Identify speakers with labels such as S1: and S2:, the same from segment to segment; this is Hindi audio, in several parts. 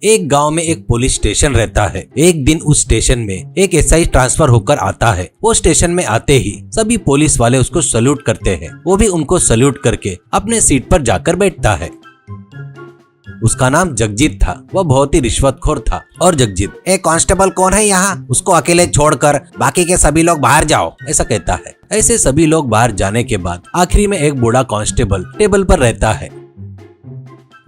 S1: एक गांव में एक पुलिस स्टेशन रहता है। एक दिन उस स्टेशन में एक एसआई ट्रांसफर होकर आता है। वो स्टेशन में आते ही सभी पुलिस वाले उसको सल्यूट करते हैं। वो भी उनको सल्यूट करके अपने सीट पर जाकर बैठता है। उसका नाम जगजीत था। वह बहुत ही रिश्वतखोर था। और जगजीत, एक कांस्टेबल कौन है यहाँ, उसको अकेले छोड़कर बाकी के सभी लोग बाहर जाओ, ऐसा कहता है। ऐसे सभी लोग बाहर जाने के बाद आखिरी में एक बूढ़ा कांस्टेबल टेबल पर रहता है।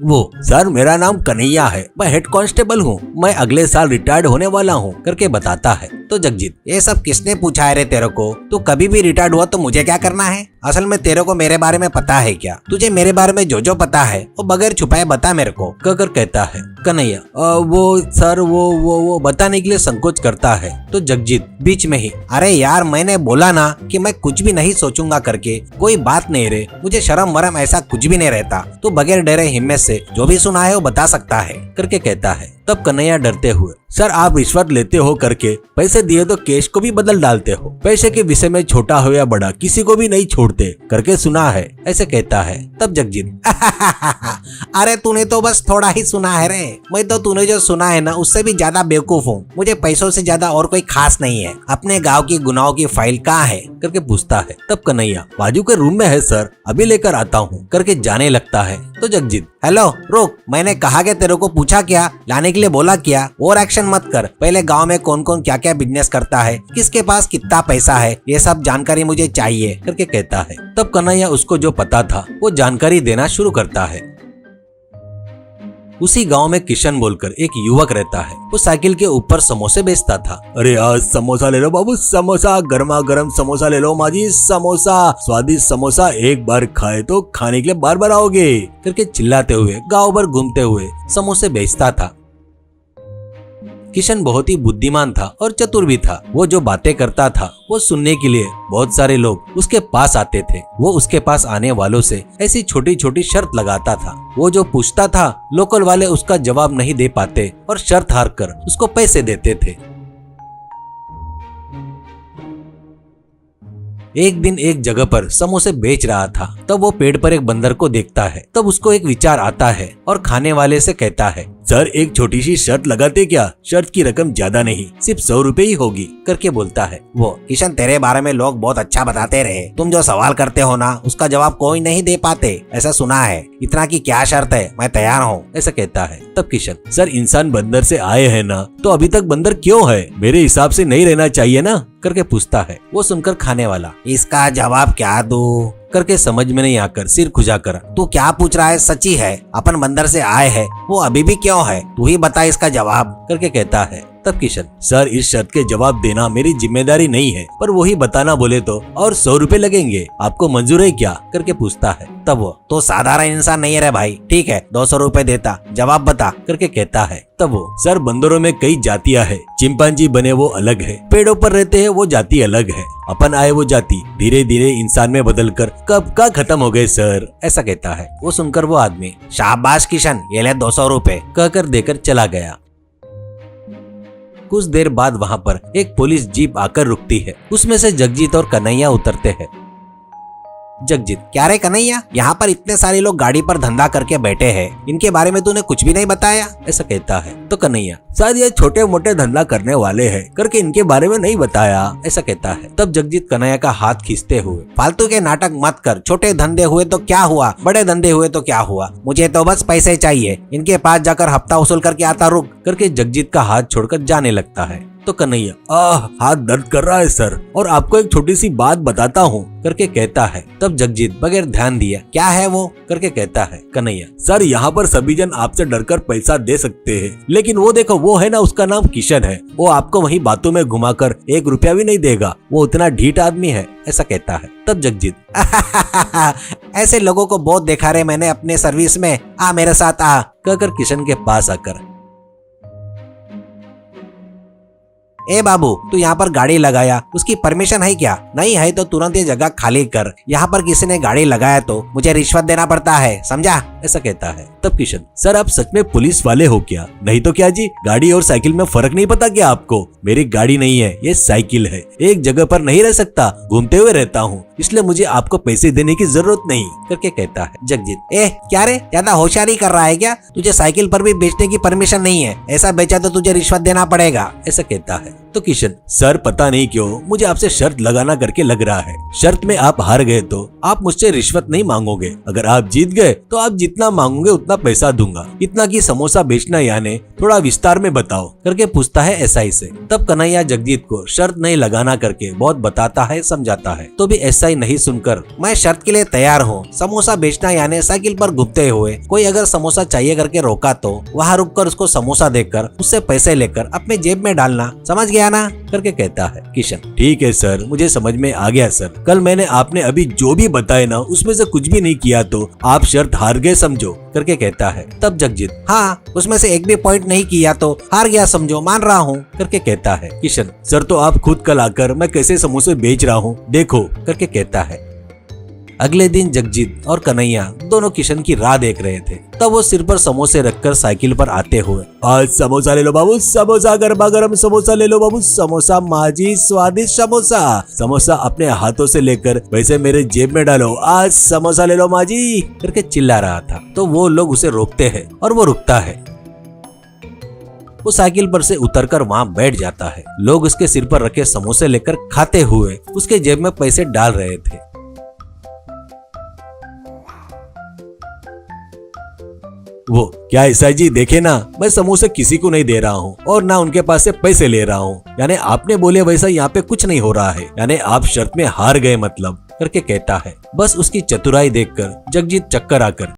S1: वो, सर मेरा नाम कन्हैया है, मैं हेड कांस्टेबल हूँ, मैं अगले साल रिटायर्ड होने वाला हूँ करके बताता है। तो जगजीत, ये सब किसने पूछा है रे तेरे को, तू कभी भी रिटायर्ड हुआ तो मुझे क्या करना है, असल में तेरे को मेरे बारे में पता है क्या, तुझे मेरे बारे में जो पता है वो बगैर छुपाए बता मेरे को, कहकर कहता है। कन्हैया, वो सर वो बताने के लिए संकोच करता है। तो जगजीत बीच में ही, अरे यार मैंने बोला ना कि मैं कुछ भी नहीं सोचूंगा करके, कोई बात नहीं रे, मुझे शर्म वरम ऐसा कुछ भी नहीं रहता, तू बगैर डरे हिम्मत से जो भी सुना है वो बता सकता है करके कहता है। तब कन्हैया डरते हुए, सर आप रिश्वत लेते हो करके पैसे दिए तो केस को भी बदल डालते हो, पैसे के विषय में छोटा हो या बड़ा किसी को भी नहीं छोड़ते करके सुना है, ऐसे कहता है। तब जगजीत, अरे तूने तो बस थोड़ा ही सुना है रे, मैं तो तूने जो सुना है ना उससे भी ज्यादा बेवकूफ हूँ, मुझे पैसों से ज्यादा और कोई खास नहीं है, अपने गाँव की गुनाहों की फाइल कहाँ है करके पूछता है। तब कन्हैया, बाजू के रूम में है सर, अभी लेकर आता हूँ करके जाने लगता है। तो जगजीत, हेलो रुक, मैंने कहा कि तेरे को पूछा क्या, लाने के लिए बोला क्या, और एक्शन मत कर, पहले गांव में कौन कौन क्या क्या बिजनेस करता है, किसके पास कितना पैसा है, ये सब जानकारी मुझे चाहिए करके कहता है। तब कन्हैया उसको जो पता था वो जानकारी देना शुरू करता है। उसी गांव में किशन बोलकर एक युवक रहता है। वो साइकिल के ऊपर समोसे बेचता था। अरे आज समोसा ले लो बाबू, समोसा, गर्मा गर्म समोसा ले लो माजी, समोसा, स्वादिष्ट समोसा, एक बार खाए तो खाने के लिए बार बार आओगे करके चिल्लाते हुए गांव भर घूमते हुए समोसे बेचता था। किशन बहुत ही बुद्धिमान था और चतुर भी था। वो जो बातें करता था वो सुनने के लिए बहुत सारे लोग उसके पास आते थे। वो उसके पास आने वालों से ऐसी छोटी छोटी शर्त लगाता था। वो जो पूछता था लोकल वाले उसका जवाब नहीं दे पाते और शर्त हार कर उसको पैसे देते थे। एक दिन एक जगह पर समोसे बेच रहा था। तब वो पेड़ पर एक बंदर को देखता है। तब उसको एक विचार आता है और खाने वाले से कहता है, सर एक छोटी सी शर्त लगाते क्या, शर्त की रकम ज्यादा नहीं, सिर्फ 100 रुपए ही होगी करके बोलता है। वो, किशन तेरे बारे में लोग बहुत अच्छा बताते रहे, तुम जो सवाल करते हो ना उसका जवाब कोई नहीं दे पाते, ऐसा सुना है, इतना की क्या शर्त है, मैं तैयार हूँ, ऐसा कहता है। तब किशन, सर इंसान बंदर से आए हैं ना, तो अभी तक बंदर क्यों है, मेरे हिसाब से नहीं रहना चाहिए ना करके पूछता है। वो सुनकर खाने वाला, इसका जवाब क्या दूं करके समझ में नहीं आकर सिर खुजाकर, तू क्या पूछ रहा है, सच्ची है, अपन बंदर से आए हैं, वो अभी भी क्यों है, तू ही बता इसका जवाब करके कहता है। तब किशन, सर इस शर्त के जवाब देना मेरी जिम्मेदारी नहीं है, पर वही बताना बोले तो और 100 रुपए लगेंगे, आपको मंजूर है क्या करके पूछता है। तब वो, तो साधारण इंसान नहीं है भाई, ठीक है 200 रुपए देता, जवाब बता करके कहता है। तब वो, सर बंदरों में कई जातियां हैं, चिंपांजी बने वो अलग है, पेड़ों पर रहते हैं वो जाति अलग है, अपन आए वो जाति धीरे धीरे इंसान में बदलकर कब का खत्म हो गए सर, ऐसा कहता है। वो सुनकर वो आदमी, शाबाश किशन, ये ले 200 रुपए कहकर देकर चला गया। कुछ देर बाद वहां पर एक पुलिस जीप आकर रुकती है। उसमें से जगजीत और कन्हैया उतरते हैं। जगजीत, क्या रे कन्हैया, यहाँ पर इतने सारे लोग गाड़ी पर धंधा करके बैठे हैं, इनके बारे में तूने कुछ भी नहीं बताया, ऐसा कहता है। तो कन्हैया, शायद ये छोटे मोटे धंधा करने वाले हैं करके इनके बारे में नहीं बताया, ऐसा कहता है। तब जगजीत कन्हैया का हाथ खींचते हुए, फालतू के नाटक मत कर, छोटे धंधे हुए तो क्या हुआ, बड़े धंधे हुए तो क्या हुआ, मुझे तो बस पैसे चाहिए, इनके पास जाकर हफ्ता वसूल करके आता रुक करके जगजीत का हाथ छोड़कर जाने लगता है। तो कन्हैया, हाथ दर्द कर रहा है सर, और आपको एक छोटी सी बात बताता हूँ करके कहता है। तब जगजीत बगैर ध्यान दिया, क्या है वो करके कहता है। कन्हैया, सर यहाँ पर सभी जन आपसे डरकर पैसा दे सकते हैं, लेकिन वो देखो वो है ना, उसका नाम किशन है, वो आपको वही बातों में घुमाकर 1 रुपया भी नहीं देगा, वो इतना ढीठ आदमी है, ऐसा कहता है। तब जगजीत, ऐसे लोगों को बहुत देखा रे मैंने अपने सर्विस में, आ मेरे साथ आ कहकर किशन के पास आकर, ए बाबू तू यहाँ पर गाड़ी लगाया, उसकी परमिशन है क्या, नहीं है तो तुरंत ये जगह खाली कर, यहाँ पर किसी ने गाड़ी लगाया तो मुझे रिश्वत देना पड़ता है, समझा, ऐसा कहता है। तब किशन, सर आप सच में पुलिस वाले हो क्या, नहीं तो क्या जी, गाड़ी और साइकिल में फर्क नहीं पता क्या आपको, मेरी गाड़ी नहीं है ये साइकिल है, एक जगह पर नहीं रह सकता, घूमते हुए रहता हूँ, इसलिए मुझे आपको पैसे देने की जरूरत नहीं करके कहता है जगजीत। क्या रे, ज्यादा होशियारी कर रहा है क्या? तुझे साइकिल पर भी बेचने की परमिशन नहीं है, ऐसा बेचा तो तुझे रिश्वत देना पड़ेगा, ऐसा कहता है। तो किशन, सर पता नहीं क्यों मुझे आपसे शर्त लगाना करके लग रहा है। शर्त में आप हार गए तो आप मुझसे रिश्वत नहीं मांगोगे, अगर आप जीत गए तो आप जितना मांगोगे उतना पैसा दूंगा। इतना कि समोसा बेचना यानी थोड़ा विस्तार में बताओ करके पूछता है एसआई से। तब कन्हैया जगजीत को शर्त नहीं लगाना करके बहुत बताता है, समझाता है। तो भी एसआई नहीं सुनकर, मैं शर्त के लिए तैयार हूँ, समोसा बेचना यानी साइकिल पर घूमते हुए कोई अगर समोसा चाहिए करके रोका तो वहाँ रुककर उसको समोसा देकर उससे पैसे लेकर अपने जेब में डालना, समझ गया ना करके कहता है किशन। ठीक है सर, मुझे समझ में आ गया सर। कल मैंने आपने अभी जो भी बताया ना उसमें से कुछ भी नहीं किया तो आप शर्त हार गए समझो करके कहता है। तब जगजीत, हाँ उसमें से एक भी पॉइंट नहीं किया तो हार गया समझो, मान रहा हूँ करके कहता है। किशन, सर तो आप खुद कल आकर मैं कैसे समोसे बेच रहा हूँ देखो करके कहता है। अगले दिन जगजीत और कन्हैया दोनों किशन की राह देख रहे थे। तब वो सिर पर समोसे रखकर साइकिल पर आते हुए, आज समोसा ले लो बाबू, समोसा गरमा गरम समोसा ले लो बाबू, समोसा माजी स्वादिष्ट समोसा, समोसा अपने हाथों से लेकर वैसे मेरे जेब में डालो, आज समोसा ले लो माजी करके चिल्ला रहा था। तो वो लोग उसे रोकते हैं और वो रुकता है। वो साइकिल पर से उतरकर वहाँ बैठ जाता है। लोग उसके सिर पर रखे समोसे लेकर खाते हुए उसके जेब में पैसे डाल रहे थे। वो, क्या एसआई जी देखे ना, मैं समोसे किसी को नहीं दे रहा हूँ और ना उनके पास से पैसे ले रहा हूँ, यानी आपने बोले वैसा यहाँ पे कुछ नहीं हो रहा है, यानी आप शर्त में हार गए मतलब करके कहता है। बस उसकी चतुराई देखकर जगजीत चक्कर आकर